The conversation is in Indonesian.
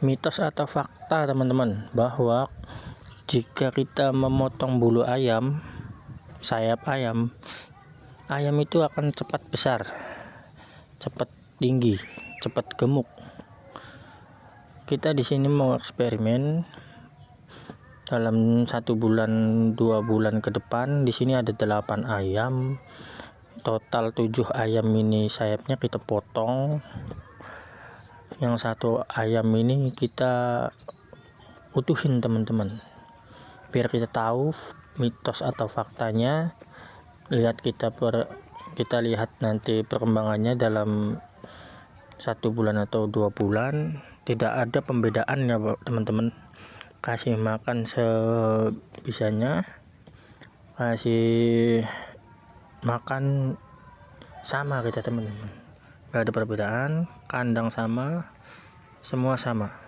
Mitos atau fakta teman-teman, bahwa jika kita memotong bulu ayam, sayap ayam itu akan cepat besar, cepat tinggi, cepat gemuk. Kita di sini mau eksperimen dalam 1 bulan 2 bulan ke depan. Di sini ada 8 ayam, total 7 ayam ini sayapnya kita potong. Yang 1 ayam ini kita utuhin teman-teman, biar kita tahu mitos atau faktanya. Kita lihat nanti perkembangannya dalam 1 bulan atau 2 bulan. Tidak ada pembedaan ya teman-teman, kasih makan sebisanya, kasih makan sama kita teman-teman, gak ada perbedaan, kandang sama, semua sama.